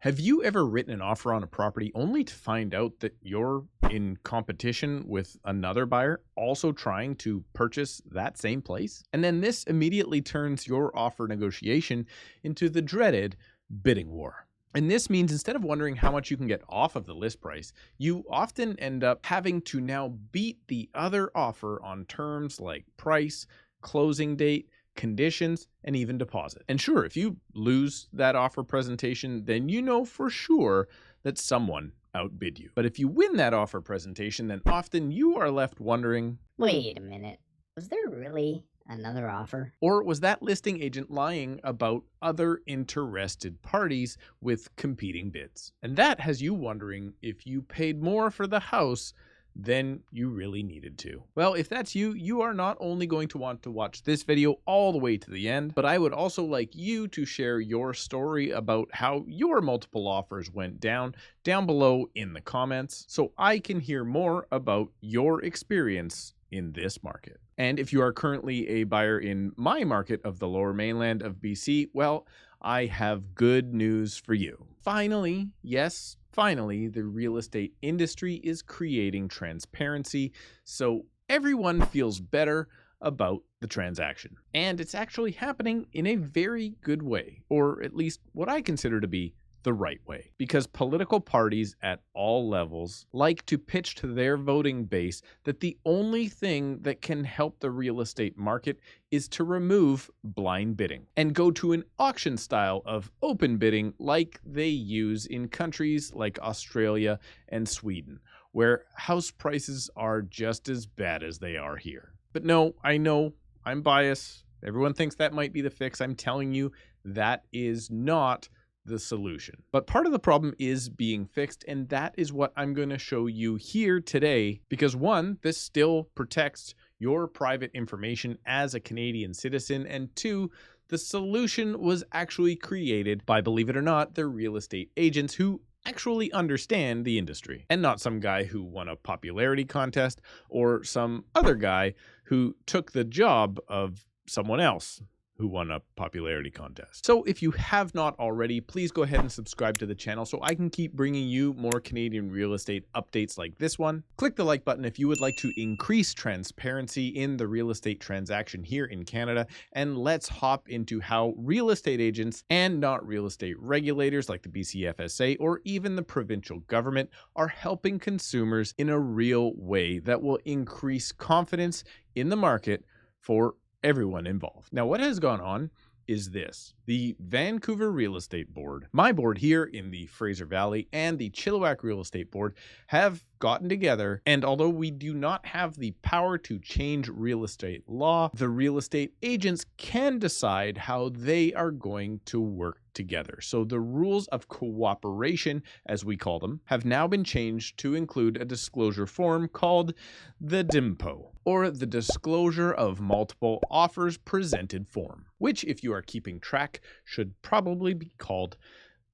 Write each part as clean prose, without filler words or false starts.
Have you ever written an offer on a property only to find out that you're in competition with another buyer also trying to purchase that same place? And then this immediately turns your offer negotiation into the dreaded bidding war. And this means instead of wondering how much you can get off of the list price, you often end up having to now beat the other offer on terms like price, closing date, conditions, and even deposit. And sure, if you lose that offer presentation, then you know for sure that someone outbid you. But if you win that offer presentation, then often you are left wondering, Wait a minute. Was there really another offer? or was that listing agent lying about other interested parties with competing bids? And that has you wondering if you paid more for the house than you really needed to. Well, if that's you, you are not only going to want to watch this video all the way to the end, but I would also like you to share your story about how your multiple offers went down below in the comments so I can hear more about your experience in this market. And if you are currently a buyer in my market of the Lower Mainland of BC, well, I have good news for you. Finally, yes, finally, the real estate industry is creating transparency so everyone feels better about the transaction. And it's actually happening in a very good way, or at least what I consider to be the right way, because political parties at all levels like to pitch to their voting base that the only thing that can help the real estate market is to remove blind bidding and go to an auction style of open bidding like they use in countries like Australia and Sweden, where house prices are just as bad as they are here. But no, I know I'm biased. Everyone thinks that might be the fix. I'm telling you, that is not the solution. But part of the problem is being fixed, and that is what I'm going to show you here today, because one, this still protects your private information as a Canadian citizen, and two, the solution was actually created by, believe it or not, the real estate agents who actually understand the industry, and not some guy who won a popularity contest or some other guy who took the job of someone else who won a popularity contest. So if you have not already, please go ahead and subscribe to the channel so I can keep bringing you more Canadian real estate updates like this one. Click the like button if you would like to increase transparency in the real estate transaction here in Canada, and let's hop into how real estate agents and not real estate regulators like the BCFSA or even the provincial government are helping consumers in a real way that will increase confidence in the market for everyone involved. Now, what has gone on is this. The Vancouver Real Estate Board, my board here in the Fraser Valley, and the Chilliwack Real Estate Board have gotten together, and although we do not have the power to change real estate law, the real estate agents can decide how they are going to work together. So the rules of cooperation, as we call them, have now been changed to include a disclosure form called the DMPO, or the Disclosure of Multiple Offers Presented form, which, if you are keeping track, should probably be called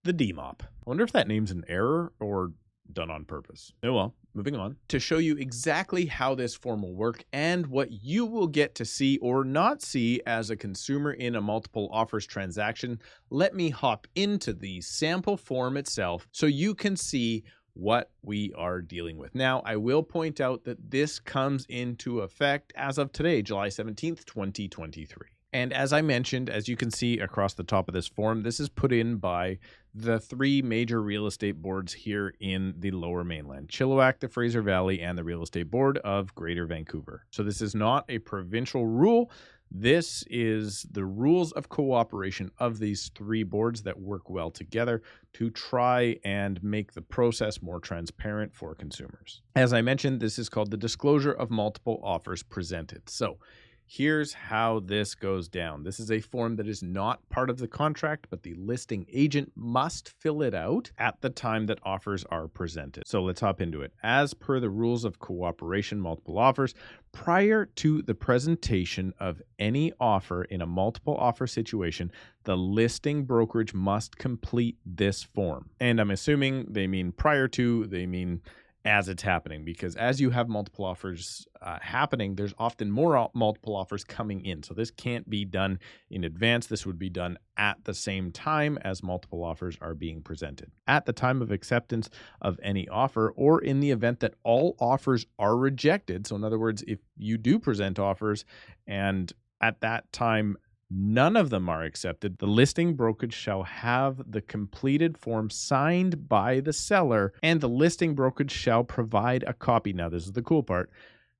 the DMOP. I wonder if that name's an error or done on purpose. Oh well, moving on. To show you exactly how this form will work and what you will get to see or not see as a consumer in a multiple offers transaction, let me hop into the sample form itself so you can see what we are dealing with. Now, I will point out that this comes into effect as of today, July 17th, 2023. And as I mentioned, as you can see across the top of this form, this is put in by the three major real estate boards here in the Lower Mainland: Chilliwack, the Fraser Valley, and the Real Estate Board of Greater Vancouver. So this is not a provincial rule. This is the rules of cooperation of these three boards that work well together to try and make the process more transparent for consumers. As I mentioned, this is called the Disclosure of Multiple Offers Presented. So here's how this goes down. This is a form that is not part of the contract, but the listing agent must fill it out at the time that offers are presented. So let's hop into it. As per the rules of cooperation, multiple offers, prior to the presentation of any offer in a multiple offer situation, the listing brokerage must complete this form. And I'm assuming they mean prior to, they mean as it's happening, because as you have multiple offers happening, there's often more multiple offers coming in. So this can't be done in advance. This would be done at the same time as multiple offers are being presented. At the time of acceptance of any offer, or in the event that all offers are rejected. So in other words, if you do present offers and at that time none of them are accepted, the listing brokerage shall have the completed form signed by the seller, and the listing brokerage shall provide a copy. Now, this is the cool part.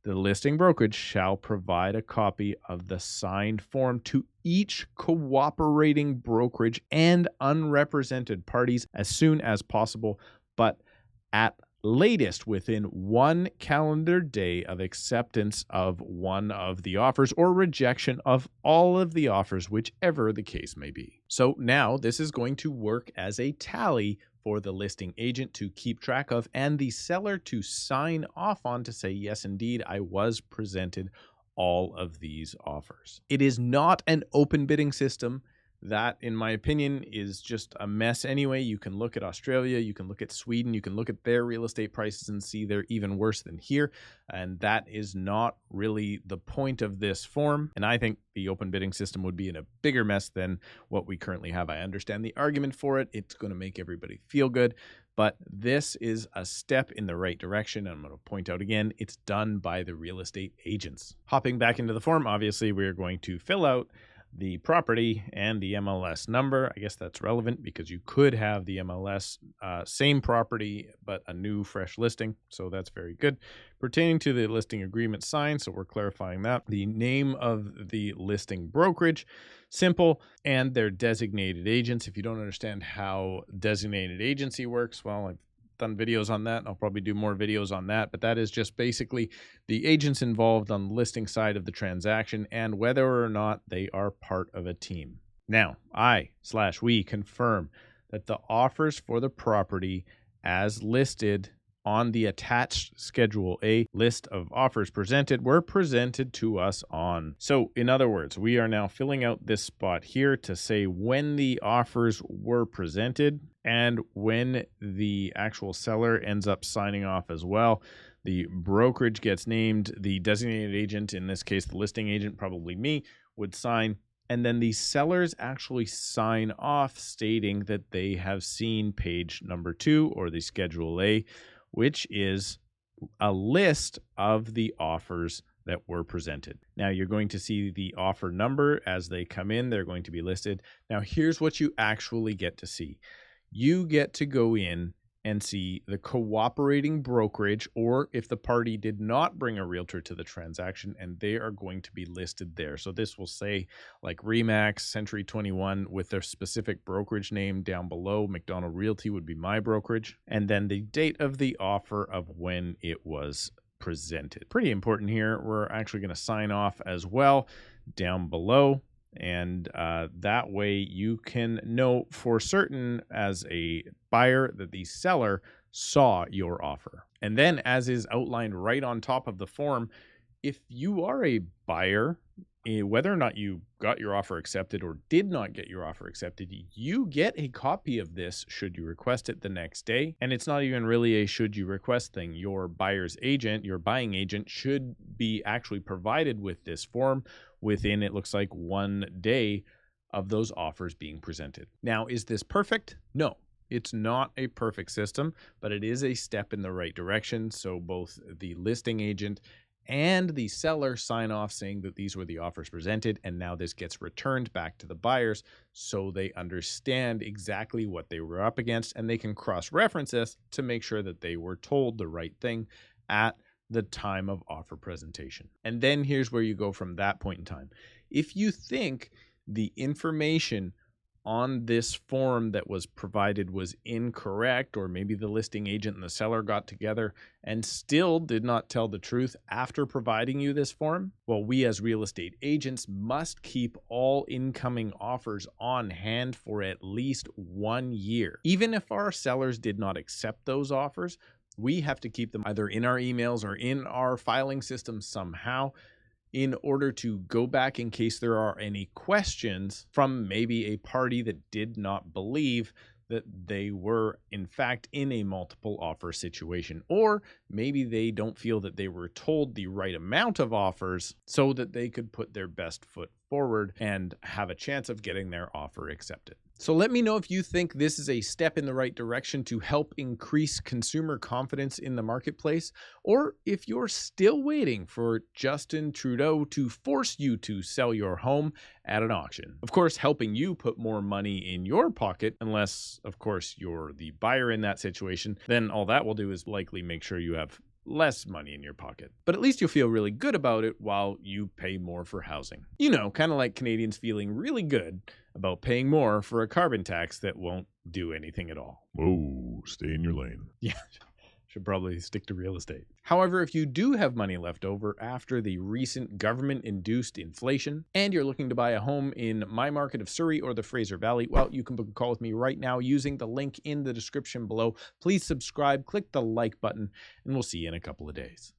The listing brokerage shall provide a copy of the signed form to each cooperating brokerage and unrepresented parties as soon as possible, but at latest within 1 calendar day of acceptance of one of the offers or rejection of all of the offers, whichever the case may be. So now this is going to work as a tally for the listing agent to keep track of and the seller to sign off on to say, yes, indeed, I was presented all of these offers. It is not an open bidding system. That, in my opinion, is just a mess anyway. You can look at Australia, you can look at Sweden, you can look at their real estate prices and see they're even worse than here. And that is not really the point of this form. And I think the open bidding system would be in a bigger mess than what we currently have. I understand the argument for it. It's going to make everybody feel good. But this is a step in the right direction. I'm going to point out again, it's done by the real estate agents. Hopping back into the form, obviously, we're going to fill out the property and the MLS number. I guess that's relevant because you could have the MLS, same property, but a new fresh listing. So that's very good. Pertaining to the listing agreement signed, so we're clarifying that. The name of the listing brokerage, simple, and their designated agents. If you don't understand how designated agency works, well, I've done videos on that. I'll probably do more videos on that, but that is just basically the agents involved on the listing side of the transaction and whether or not they are part of a team. Now, we confirm that the offers for the property as listed on the attached Schedule A list of offers presented were presented to us on. So in other words, we are now filling out this spot here to say when the offers were presented and when the actual seller ends up signing off as well. The brokerage gets named, the designated agent, in this case the listing agent, probably me, would sign, and then the sellers actually sign off stating that they have seen page number 2 or the Schedule A, which is a list of the offers that were presented. Now you're going to see the offer number as they come in. They're going to be listed. Now here's what you actually get to see. You get to go in and see the cooperating brokerage, or if the party did not bring a realtor to the transaction, and they are going to be listed there. So this will say like Remax, Century 21 with their specific brokerage name down below. Macdonald Realty would be my brokerage. And then the date of the offer of when it was presented. Pretty important here. We're actually going to sign off as well down below. And that way you can know for certain as a buyer that the seller saw your offer. And then, as is outlined right on top of the form, if you are a buyer, whether or not you got your offer accepted or did not get your offer accepted, you get a copy of this should you request it the next day. And it's not even really a should you request thing. Your buyer's agent, your buying agent, should be actually provided with this form within, it looks like, 1 day of those offers being presented. Now, is this perfect? No. It's not a perfect system, but it is a step in the right direction. So both the listing agent and the seller sign off saying that these were the offers presented, and now this gets returned back to the buyers so they understand exactly what they were up against, and they can cross-reference this to make sure that they were told the right thing at the time of offer presentation. And then here's where you go from that point in time. If you think the information on this form that was provided was incorrect, or maybe the listing agent and the seller got together and still did not tell the truth after providing you this form, well, we as real estate agents must keep all incoming offers on hand for at least 1 year. Even if our sellers did not accept those offers, we have to keep them either in our emails or in our filing system somehow, in order to go back in case there are any questions from maybe a party that did not believe that they were in fact in a multiple offer situation, or maybe they don't feel that they were told the right amount of offers so that they could put their best foot forward and have a chance of getting their offer accepted. So let me know if you think this is a step in the right direction to help increase consumer confidence in the marketplace, or if you're still waiting for Justin Trudeau to force you to sell your home at an auction. Of course, helping you put more money in your pocket, unless, of course, you're the buyer in that situation, then all that will do is likely make sure you have less money in your pocket. But at least you'll feel really good about it while you pay more for housing. You know, kind of like Canadians feeling really good about paying more for a carbon tax that won't do anything at all. Whoa, stay in your lane. Yeah. Should probably stick to real estate. However, if you do have money left over after the recent government-induced inflation and you're looking to buy a home in my market of Surrey or the Fraser Valley, well, you can book a call with me right now using the link in the description below. Please subscribe, click the like button, and we'll see you in a couple of days.